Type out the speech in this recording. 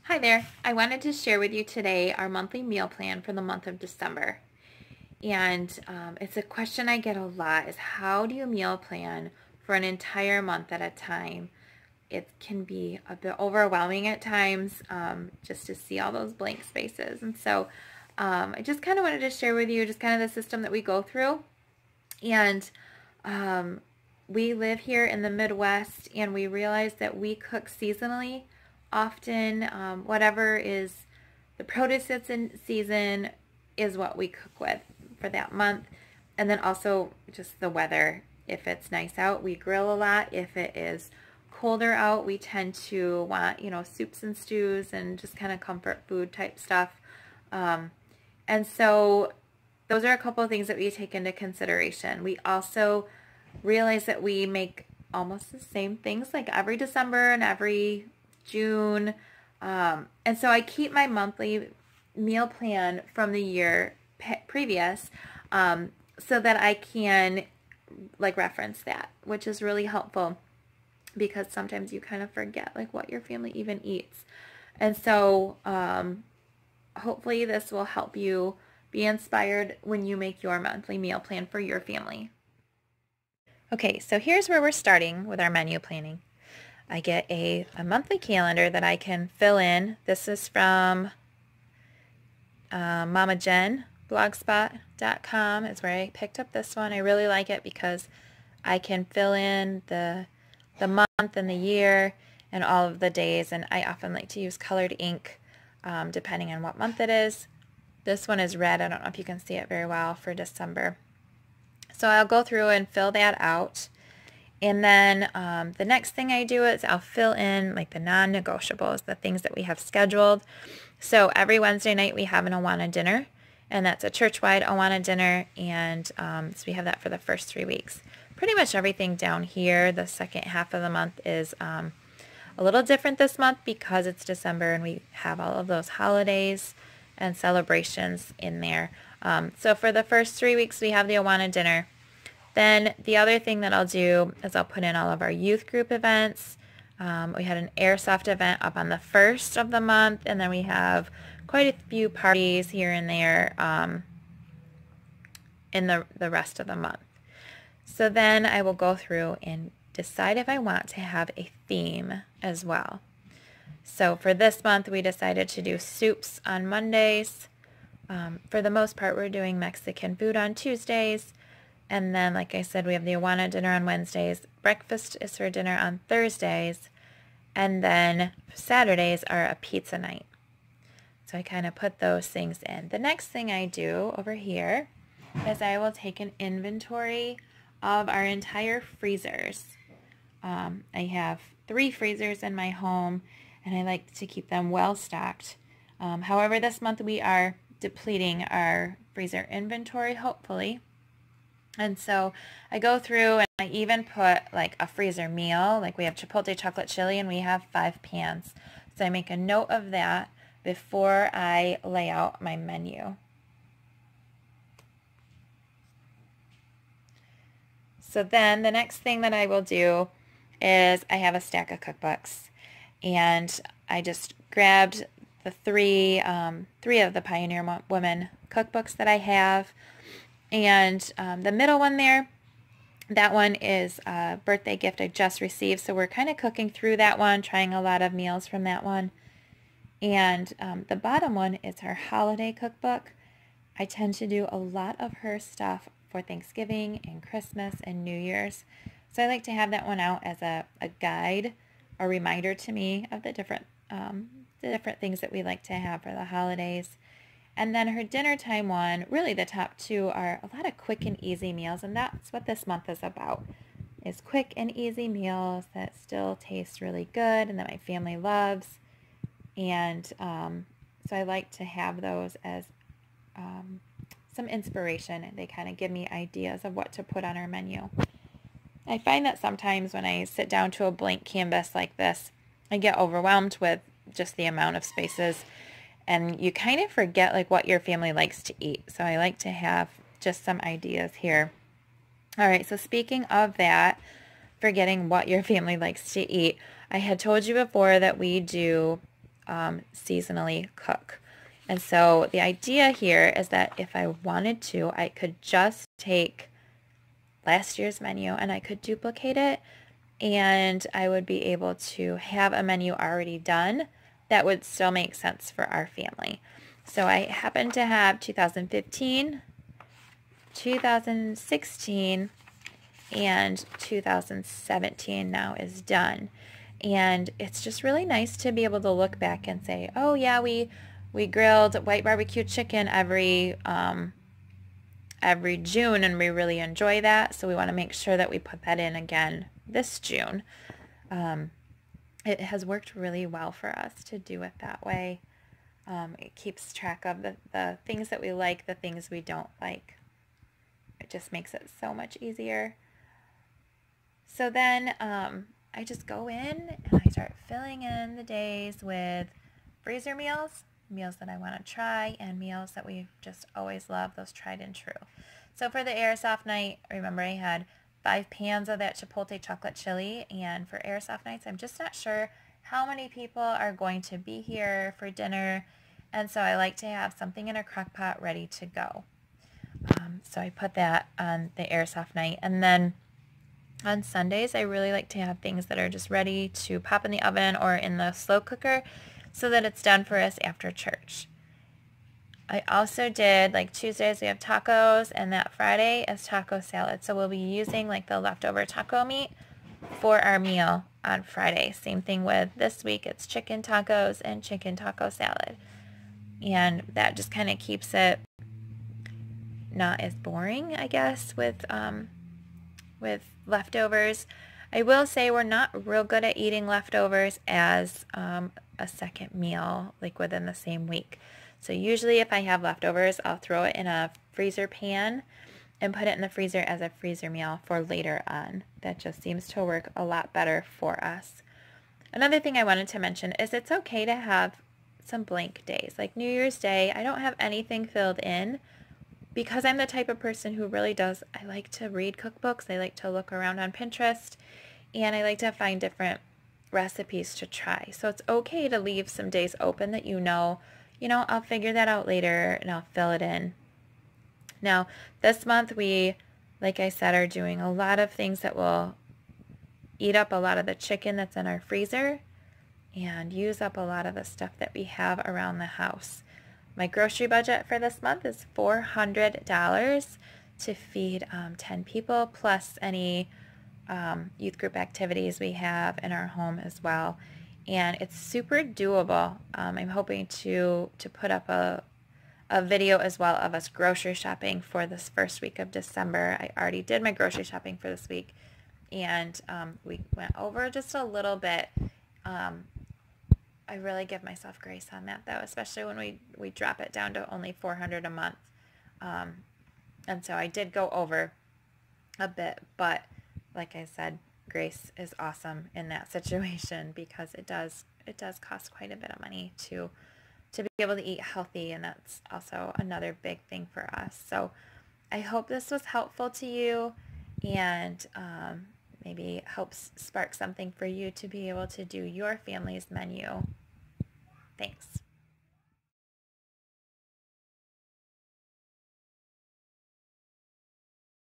Hi there. I wanted to share with you today our monthly meal plan for the month of December. And it's a question I get a lot is how do you meal plan for an entire month at a time? It can be a bit overwhelming at times just to see all those blank spaces. And so I just kind of wanted to share with you just kind of the system that we go through. And we live here in the Midwest, and we realize that we cook seasonally often. Whatever is the produce that's in season is what we cook with for that month. And then also just the weather. If it's nice out, we grill a lot. If it is colder out, we tend to want, soups and stews and just kind of comfort food type stuff. And so those are a couple of things that we take into consideration. We also realize that we make almost the same things like every December and every June. And so I keep my monthly meal plan from the year previous so that I can reference that, which is really helpful because sometimes you kind of forget what your family even eats. And so hopefully this will help you be inspired when you make your monthly meal plan for your family. Okay, so here's where we're starting with our menu planning. I get a monthly calendar that I can fill in. This is from Mama Jen, blogspot.com is where I picked up this one. I really like it because I can fill in the month and the year and all of the days, and I often like to use colored ink depending on what month it is. This one is red. I don't know if you can see it very well for December. So I'll go through and fill that out. And then the next thing I do is I'll fill in the non-negotiables, the things that we have scheduled. So every Wednesday night we have an Awana dinner, and that's a church-wide Awana dinner, and so we have that for the first 3 weeks. Pretty much everything down here, the second half of the month is a little different this month because it's December and we have all of those holidays and celebrations in there. So for the first 3 weeks we have the Awana dinner. Then the other thing that I'll do is I'll put in all of our youth group events. We had an airsoft event up on the 1st of the month, and then we have quite a few parties here and there in the rest of the month. So then I will go through and decide if I want to have a theme as well. So for this month we decided to do soups on Mondays. For the most part we're doing Mexican food on Tuesdays. And then, like I said, we have the Awana dinner on Wednesdays. Breakfast is for dinner on Thursdays. And then Saturdays are a pizza night. So I kind of put those things in. The next thing I do over here is I will take an inventory of our entire freezers. I have 3 freezers in my home, and I like to keep them well stocked. However, this month we are depleting our freezer inventory, hopefully. And so I go through and I even put a freezer meal. We have Chipotle chocolate chili and we have 5 pans. So I make a note of that before I lay out my menu. So then the next thing that I will do is I have a stack of cookbooks. And I just grabbed the three of the Pioneer Women cookbooks that I have. And the middle one there, that one is a birthday gift I just received. So we're kind of cooking through that one, trying a lot of meals from that one. And the bottom one is her holiday cookbook. I tend to do a lot of her stuff for Thanksgiving and Christmas and New Year's. So I like to have that one out as a guide, a reminder to me of the different things that we like to have for the holidays. And then her dinner time one, really the top 2 are a lot of quick and easy meals, and that's what this month is about, is quick and easy meals that still taste really good and that my family loves. And so I like to have those as some inspiration, and they kind of give me ideas of what to put on our menu. I find that sometimes when I sit down to a blank canvas like this, I get overwhelmed with just the amount of spaces. And you kind of forget what your family likes to eat. So I like to have just some ideas here. All right, so speaking of that, forgetting what your family likes to eat, I had told you before that we do seasonally cook. And so the idea here is that if I wanted to, I could just take last year's menu and I could duplicate it, and I would be able to have a menu already done that would still make sense for our family. So I happen to have 2015, 2016, and 2017 now is done. And it's just really nice to be able to look back and say, oh yeah, we grilled white barbecue chicken every June, and we really enjoy that. So we want to make sure that we put that in again this June. It has worked really well for us to do it that way. It keeps track of the things that we like, the things we don't like. It just makes it so much easier. So then I just go in and I start filling in the days with freezer meals that I want to try, and meals that we just always love, those tried and true. So for the Airsoft night, remember I had 5 pans of that Chipotle chocolate chili, and for Airsoft nights, I'm just not sure how many people are going to be here for dinner, and so I like to have something in a crock pot ready to go. So I put that on the Airsoft night, and then on Sundays, I really like to have things that are just ready to pop in the oven or in the slow cooker so that it's done for us after church. I also did, like Tuesdays we have tacos, and that Friday is taco salad. So we'll be using like the leftover taco meat for our meal on Friday. Same thing with this week, it's chicken tacos and chicken taco salad. And that just kind of keeps it not as boring, I guess, with leftovers. I will say we're not real good at eating leftovers as a second meal, like within the same week. So usually if I have leftovers, I'll throw it in a freezer pan and put it in the freezer as a freezer meal for later on. That just seems to work a lot better for us. Another thing I wanted to mention is it's okay to have some blank days. Like New Year's Day, I don't have anything filled in, because I'm the type of person who really does, I like to read cookbooks, I like to look around on Pinterest, and I like to find different recipes to try. So it's okay to leave some days open that I'll figure that out later and I'll fill it in. Now, this month we, like I said, are doing a lot of things that will eat up a lot of the chicken that's in our freezer and use up a lot of the stuff that we have around the house. My grocery budget for this month is $400 to feed 10 people, plus any youth group activities we have in our home as well. And it's super doable. I'm hoping to put up a video as well of us grocery shopping for this first week of December. I already did my grocery shopping for this week, and we went over just a little bit. I really give myself grace on that, though, especially when we drop it down to only $400 a month. And so I did go over a bit, but like I said, grace is awesome in that situation, because it does cost quite a bit of money to be able to eat healthy, and that's also another big thing for us. So I hope this was helpful to you, and maybe helps spark something for you to be able to do your family's menu. Thanks.